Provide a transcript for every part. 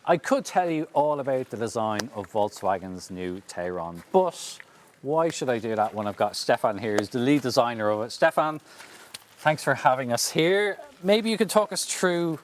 I could tell you all about the design of Volkswagen's new Tayron, but why should I do that when I've got Stefan here, who's the lead designer of it. Stefan, thanks for having us here. Maybe you could talk us through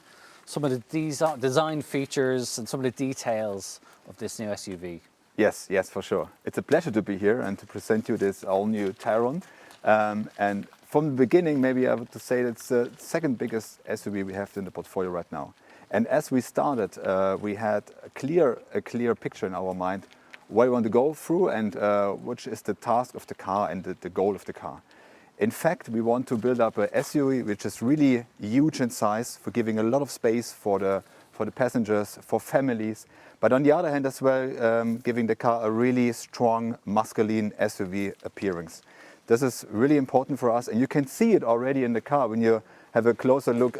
some of the design features and some of the details of this new SUV. Yes, for sure. It's a pleasure to be here and to present you this all-new Tayron. And from the beginning, maybe I would say it's the second biggest SUV we have in the portfolio right now. And as we started, we had a clear picture in our mind where we want to go through and which is the task of the car and the goal of the car. In fact, we want to build up a SUV which is really huge in size, for giving a lot of space for the passengers, for families, but on the other hand as well, giving the car a really strong, masculine SUV appearance. This is really important for us, and you can see it already in the car when you have a closer look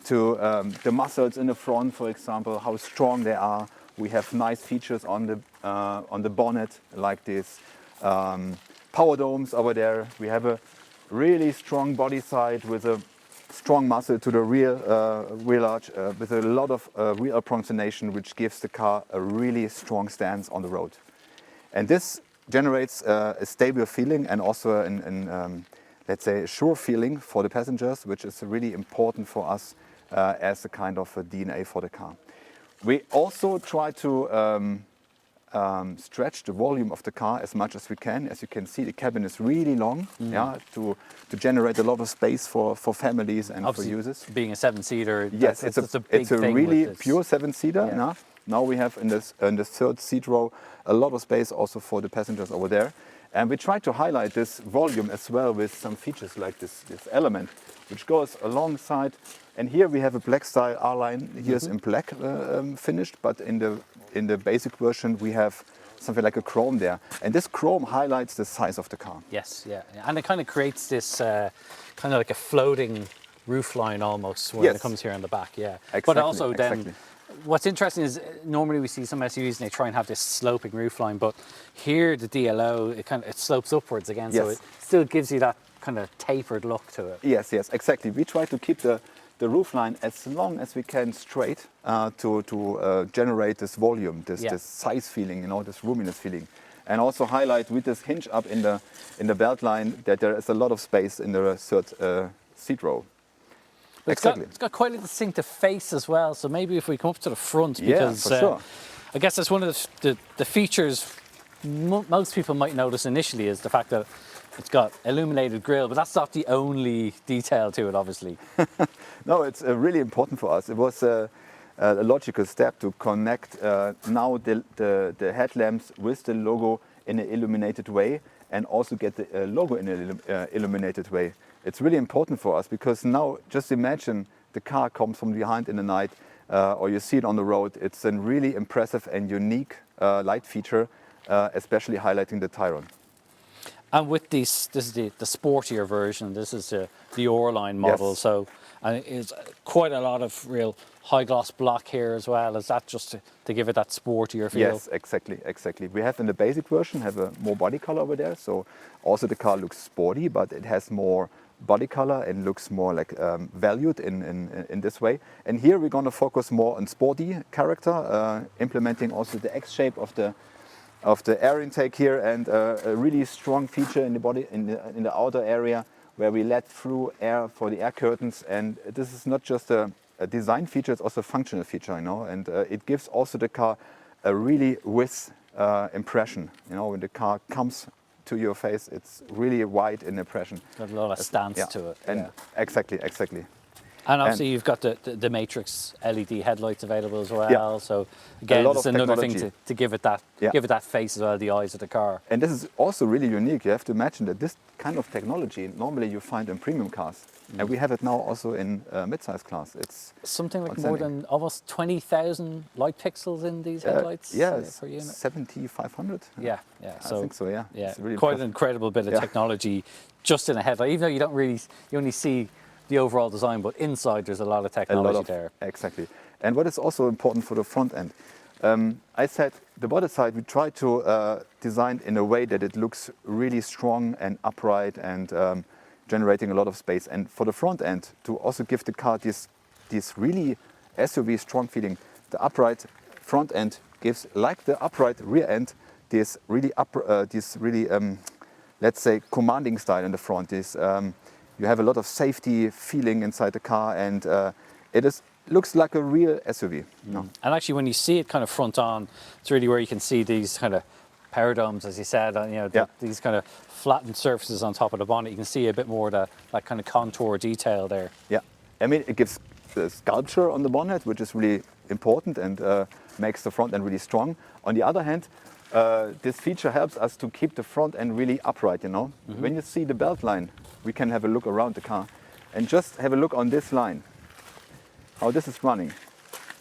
to the muscles in the front, for example, how strong they are. We have nice features on the bonnet, like this power domes over there. We have a really strong body side with a strong muscle to the rear arch with a lot of wheel approximation, which gives the car a really strong stance on the road. And this generates a stable feeling and also let's say, a sure feeling for the passengers, which is really important for us as a kind of a DNA for the car. We also try to stretch the volume of the car as much as we can. As you can see, the cabin is really long, to generate a lot of space for families and obviously, for users. Being a 7-seater, yes, it's a big it's a thing really with this. pure 7-seater. Yeah. Now we have in the third seat row a lot of space also for the passengers over there. And we try to highlight this volume as well with some features like this element, which goes alongside. And here we have a black style R-line. Here's in black finished, but in the basic version we have something like a chrome there. And this chrome highlights the size of the car. Yes, yeah. And it kind of creates this kind of like a floating roofline almost when it comes here on the back, yeah. Exactly, but also then, what's interesting is normally we see some SUVs and they try and have this sloping roofline, but here the DLO, it slopes upwards again, so it still gives you that kind of tapered look to it. Yes, exactly. We try to keep the roofline as long as we can straight to generate this volume, this size feeling, this roominess feeling. And also highlight with this hinge up in the belt line that there is a lot of space in the third seat row. Exactly. It's got quite a distinctive face as well, so maybe if we come up to the front, because for sure. I guess that's one of the features most people might notice initially is the fact that it's got illuminated grille, but that's not the only detail to it, obviously. No, it's really important for us. It was a logical step to connect now the headlamps with the logo in an illuminated way, and also get the logo in an illuminated way. It's really important for us because now just imagine the car comes from behind in the night or you see it on the road. It's a really impressive and unique light feature, especially highlighting the Tayron. And with this is the sportier version. This is the O-line model. Yes. So and it's quite a lot of real high gloss block here as well. Is that just to give it that sportier feel? Yes, exactly. We have in the basic version have a more body color over there. So also the car looks sporty, but it has more body color and looks more like valued in this way. And here we're going to focus more on sporty character, implementing also the X shape of the air intake here, and a really strong feature in the body in the outer area where we let through air for the air curtains. And this is not just a design feature, it's also a functional feature, and it gives also the car a really width impression. When the car comes to your face, it's really wide in impression. Got a lot of stance to it. And exactly. And obviously you've got the Matrix LED headlights available as well. So again, it's another thing to give it that face as well, the eyes of the car. And this is also really unique. You have to imagine that this kind of technology normally you find in premium cars. And we have it now also in mid-size class. It's something like more than almost 20,000 light pixels in these headlights per unit. 7,500. Yeah. So, I think so, yeah. It's really quite an incredible bit of technology just in a headlight. Even though you only see the overall design, but inside there's a lot of technology there. Exactly. And what is also important for the front end, I said the body side we try to design in a way that it looks really strong and upright and generating a lot of space. And for the front end, to also give the car this really SUV strong feeling, the upright front end gives, like the upright rear end, this really let's say, commanding style in the front. You have a lot of safety feeling inside the car, and looks like a real SUV. No? And actually, when you see it kind of front on, it's really where you can see these kind of power domes, as you said, these kind of flattened surfaces on top of the bonnet. You can see a bit more that kind of contour detail there. Yeah, I mean, it gives the sculpture on the bonnet, which is really important and makes the front end really strong. On the other hand, this feature helps us to keep the front end really upright, you know. Mm-hmm. When you see the belt line, we can have a look around the car and just have a look on this line, how this is running.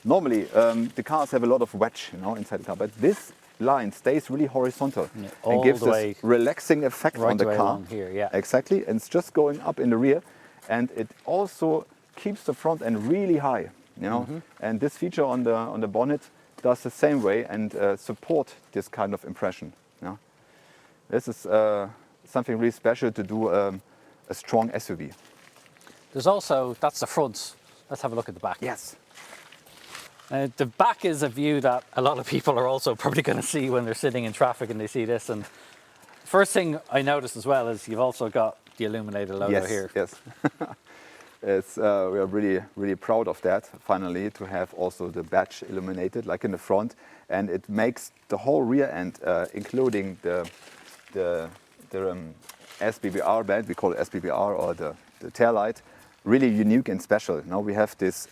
Normally, the cars have a lot of wedge, you know, inside the car, but this line stays really horizontal and gives this relaxing effect on the car. Here, yeah. Exactly, and it's just going up in the rear, and it also keeps the front end really high, you know. Mm-hmm. And this feature on the bonnet does the same way and support this kind of impression. You know? This is something really special to do a strong SUV. There's also, that's the front. Let's have a look at the back. Yes. The back is a view that a lot of people are also probably going to see when they're sitting in traffic and they see this. And first thing I noticed as well is you've also got the illuminated logo here. Yes. We are really, really proud of that, finally, to have also the badge illuminated, like in the front. And it makes the whole rear end, including the SBBR band, we call it SBBR, or the tail light, really unique and special. Now we have this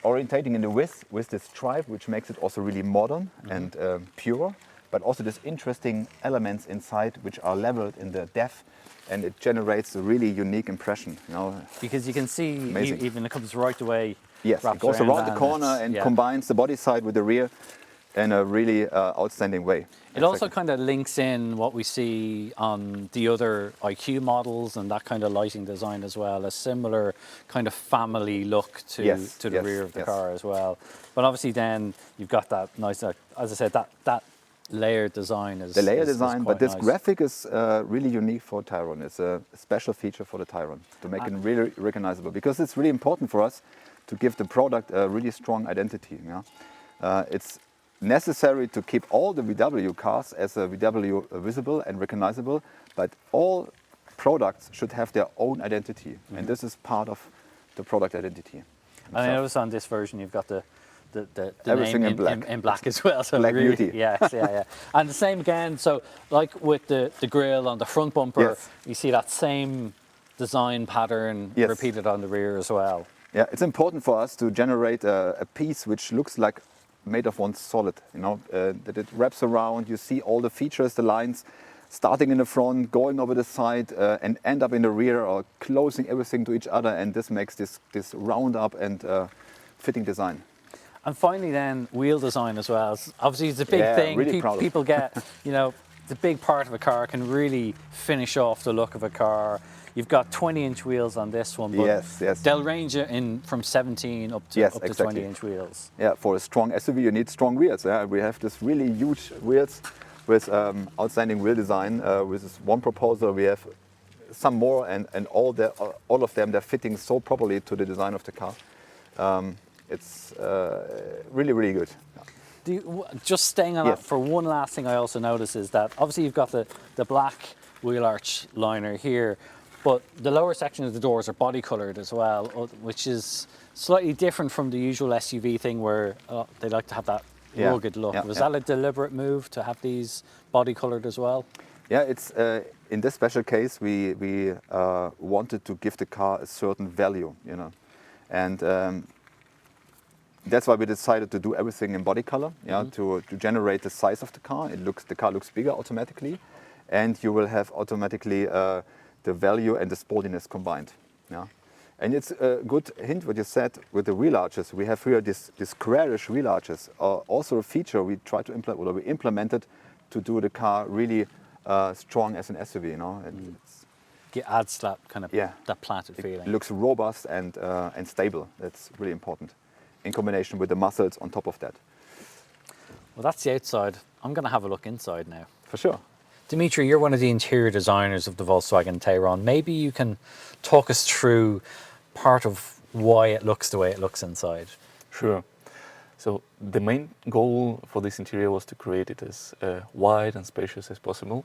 orientating in the width with this stripe, which makes it also really modern and pure, but also this interesting elements inside which are leveled in the depth, and it generates a really unique impression. You know, because you can see even it comes right away. Yes, it goes around the corner and combines the body side with the rear in a really outstanding way. It also kind of links in what we see on the other IQ models and that kind of lighting design as well, a similar kind of family look to the rear of the car as well. But obviously then you've got that nice, as I said, that layered design is... The layer design, but this nice. graphic is really unique for Tayron. It's a special feature for the Tayron to make it really recognizable, because it's really important for us to give the product a really strong identity. You know? It's necessary to keep all the VW cars as a VW visible and recognizable, but all products should have their own identity, and this is part of the product identity. And I notice on this version you've got the everything name in black as well. So Black really, beauty. Yes, yeah. And the same again, so like with the grille on the front bumper, you see that same design pattern repeated on the rear as well. Yeah, it's important for us to generate a piece which looks like made of one solid, you know, that it wraps around. You see all the features, the lines, starting in the front, going over the side, and end up in the rear, or closing everything to each other, and this makes this round up and fitting design. And finally then, wheel design as well. Obviously it's a big thing. Really people get, you know, the big part of a car can really finish off the look of a car. You've got 20-inch wheels on this one, but they'll range in from 17 up to 20-inch wheels. Yeah, for a strong SUV, you need strong wheels. Yeah? We have this really huge wheels with outstanding wheel design. With this one proposal, we have some more, and all of them, they're fitting so properly to the design of the car. It's really, really good. Just staying on that for one last thing I also noticed is that obviously you've got the black wheel arch liner here, but the lower section of the doors are body coloured as well, which is slightly different from the usual SUV thing where they like to have that rugged look. Was that a deliberate move to have these body coloured as well? Yeah, it's in this special case we wanted to give the car a certain value, you know, and that's why we decided to do everything in body color, to generate the size of the car. The car looks bigger automatically, and you will have automatically the value and the sportiness combined. Yeah, and it's a good hint what you said with the wheel arches. We have here this squarish wheel arches, also a feature we try to implement, or we implemented to do the car really strong as an SUV. You know, and it adds that kind of that planted feeling. It looks robust and stable. That's really important, in combination with the muscles on top of that. Well, that's the outside. I'm going to have a look inside now. For sure. Dimitri, you're one of the interior designers of the Volkswagen Tayron. Maybe you can talk us through part of why it looks the way it looks inside. Sure. So the main goal for this interior was to create it as wide and spacious as possible.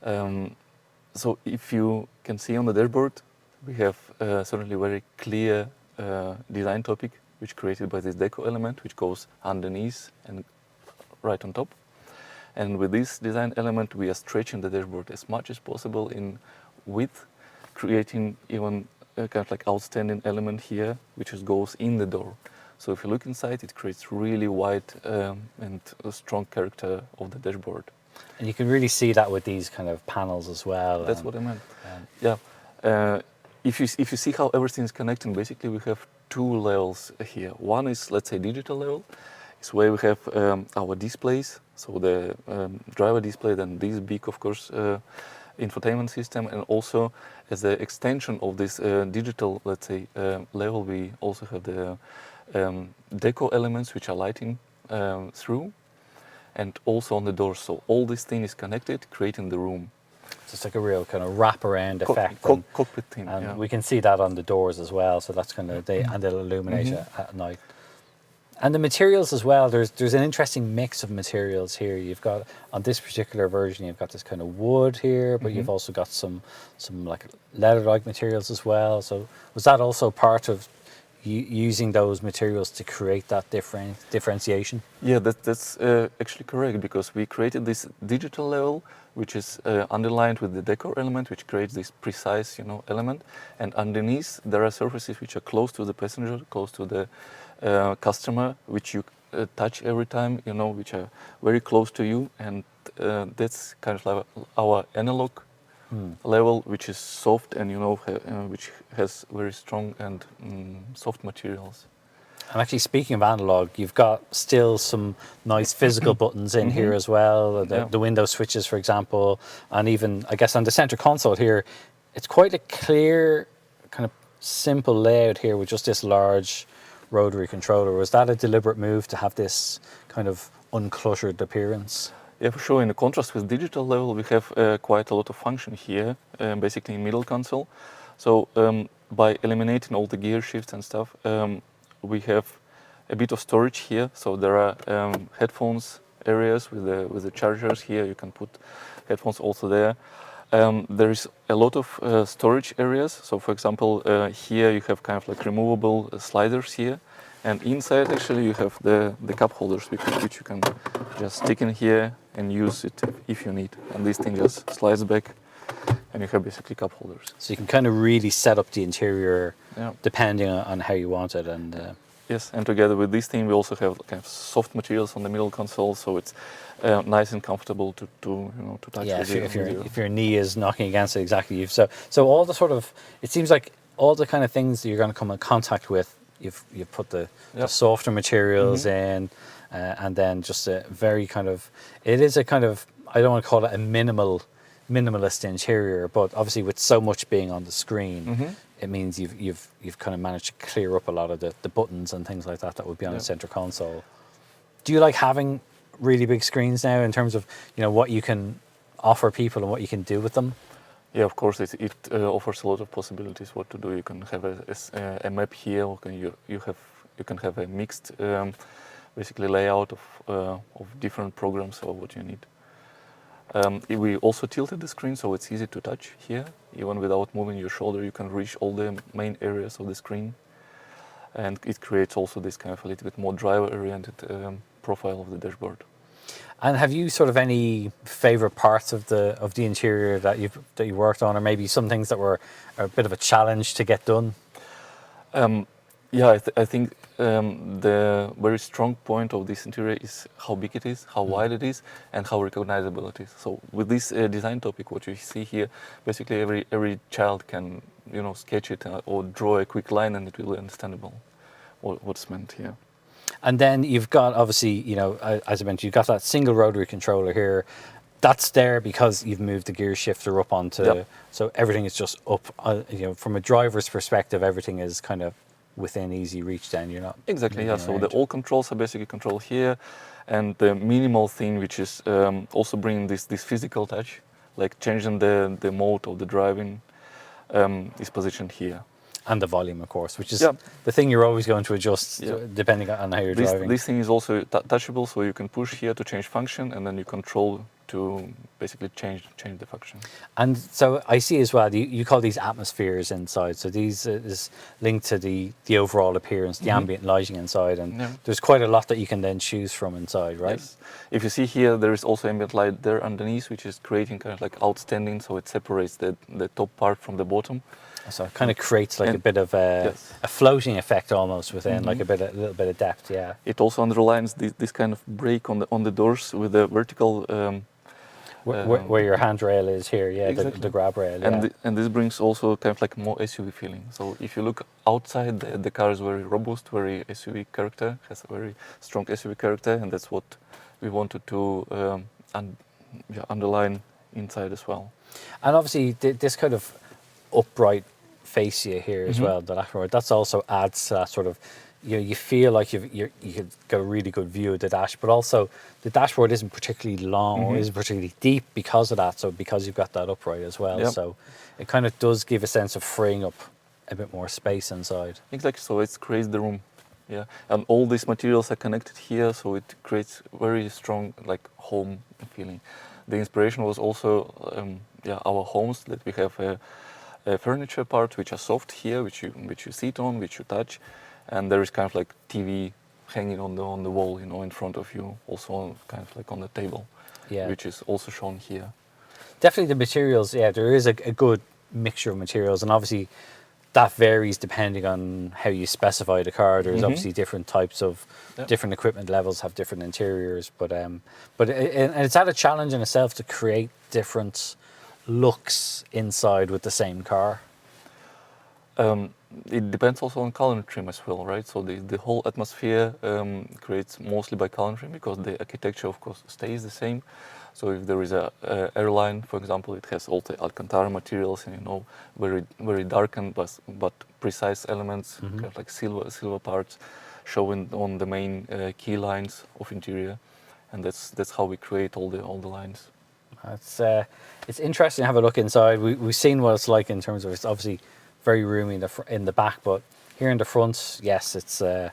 So if you can see on the dashboard, we have certainly very clear design topic, which created by this deco element, which goes underneath and right on top. And with this design element, we are stretching the dashboard as much as possible in width, creating even a kind of like outstanding element here, which just goes in the door. So if you look inside, it creates really wide and a strong character of the dashboard. And you can really see that with these kind of panels as well. That's what I meant. Yeah. If you see how everything is connecting, basically we have two levels here. One is, let's say, digital level. It's where we have our displays. So the driver display, then this big, of course, infotainment system, and also as the extension of this digital, let's say, level, we also have the deco elements which are lighting through, and also on the doors. So all this thing is connected, creating the room. So it's like a real kind of wraparound effect. Cockpit thing. And yeah. we can see that on the doors as well. So that's kind of, and they'll illuminate at night. And the materials as well, there's an interesting mix of materials here. You've got, on this particular version, you've got this kind of wood here, but you've also got some like leather-like materials as well. So was that also part of using those materials to create that differentiation? Yeah, that's actually correct, because we created this digital level, which is underlined with the decor element, which creates this precise, element. And underneath, there are surfaces which are close to the passenger, close to the customer, which you touch every time, which are very close to you. And that's kind of like our analog level, which is soft and, which has very strong and soft materials. And actually, speaking of analog, you've got still some nice physical buttons in here as well. The window switches, for example, and even, I guess, on the center console here, it's quite a clear, kind of simple layout here with just this large rotary controller. Was that a deliberate move to have this kind of uncluttered appearance? Yeah, for sure. In the contrast with digital level, we have quite a lot of function here, basically in middle console. So by eliminating all the gear shifts and stuff, we have a bit of storage here. So there are headphones areas with the chargers here. You can put headphones also there. There is a lot of storage areas. So for example, here you have kind of like removable sliders here. And inside actually you have the cup holders, which you can just stick in here and use it if you need. And this thing just slides back and you have basically cup holders. So you can kind of really set up the interior depending on how you want it. And yes, and together with this thing we also have kind of soft materials on the middle console, so it's nice and comfortable to touch. Yeah, if your knee is knocking against it, exactly. So all the sort of, it seems like all the kind of things that you're going to come in contact with, you've put the softer materials in, and then just a very kind of, it is a kind of, I don't want to call it a minimalist interior, but obviously with so much being on the screen, it means you've kind of managed to clear up a lot of the buttons and things like that would be on the center console. Do you like having really big screens now in terms of what you can offer people and what you can do with them? Yeah, of course, it offers a lot of possibilities what to do. You can have a map here, or you can have a mixed basically layout of different programs or what you need. We also tilted the screen, so it's easy to touch here. Even without moving your shoulder, you can reach all the main areas of the screen. And it creates also this kind of a little bit more driver-oriented profile of the dashboard. And have you sort of any favorite parts of the interior that you worked on, or maybe some things that were a bit of a challenge to get done? Yeah, I think the very strong point of this interior is how big it is, how wide it is, and how recognizable it is. So with this design topic, what you see here, basically every child can sketch it or draw a quick line, and it will be understandable what's meant here. And then you've got, obviously, as I mentioned, you've got that single rotary controller here. That's there because you've moved the gear shifter up onto, so everything is just up. From a driver's perspective, everything is kind of within easy reach. Then you're not exactly So all controls are basically controlled here, and the minimal thing, which is also bringing this physical touch, like changing the mode of the driving, is positioned here. And the volume, of course, which is Yeah. the thing you're always going to adjust depending on how you're driving. This thing is also touchable, so you can push here to change function, and then you control to basically change the function. And so I see as well, you call these atmospheres inside. So these is linked to the overall appearance, the ambient lighting inside. And there's quite a lot that you can then choose from inside, right? Yes. If you see here, there is also ambient light there underneath, which is creating kind of like outstanding, so it separates the top part from the bottom. So it kind of creates like a bit of a floating effect almost within, like a little bit of depth, yeah. It also underlines this kind of break on the doors with the vertical. Where your handrail is here, yeah, exactly. the grab rail. And this brings also kind of like more SUV feeling. So if you look outside, the car is very robust, very SUV character, has a very strong SUV character, and that's what we wanted to underline inside as well. And obviously this kind of upright fascia here as well, the dashboard, that's also adds to that sort of, you feel like you could get a really good view of the dash, but also the dashboard isn't particularly long or isn't particularly deep because of that, so because you've got that upright as well. So it kind of does give a sense of freeing up a bit more space inside. Exactly, so it creates the room. Yeah, and all these materials are connected here, so it creates very strong like home feeling. The inspiration was also our homes, that we have a furniture part which are soft here, which you sit on, which you touch, and there is kind of like TV hanging on the wall, in front of you, also kind of like on the table, which is also shown here. Definitely the materials, there is a good mixture of materials, and obviously that varies depending on how you specify the car. There's obviously different types of different equipment levels have different interiors, but it's had a challenge in itself to create different looks inside with the same car. It depends also on color trim as well, right? So the whole atmosphere creates mostly by color trim, because the architecture of course stays the same. So if there is a airline, for example, it has all the Alcantara materials and very very darkened but precise elements, kind of like silver parts showing on the main key lines of interior, and that's how we create all the lines. It's interesting to have a look inside. We've seen what it's like in terms of, it's obviously very roomy in the back, but here in the front, yes, it's a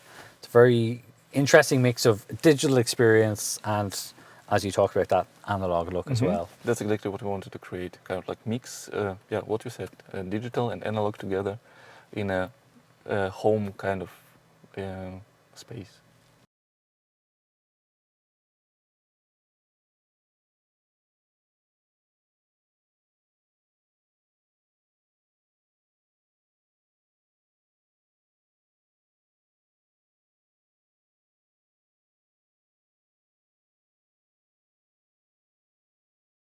very interesting mix of digital experience and, as you talked about, that analog look as well. That's exactly what we wanted to create, kind of like mix, what you said, digital and analog together in a home kind of space.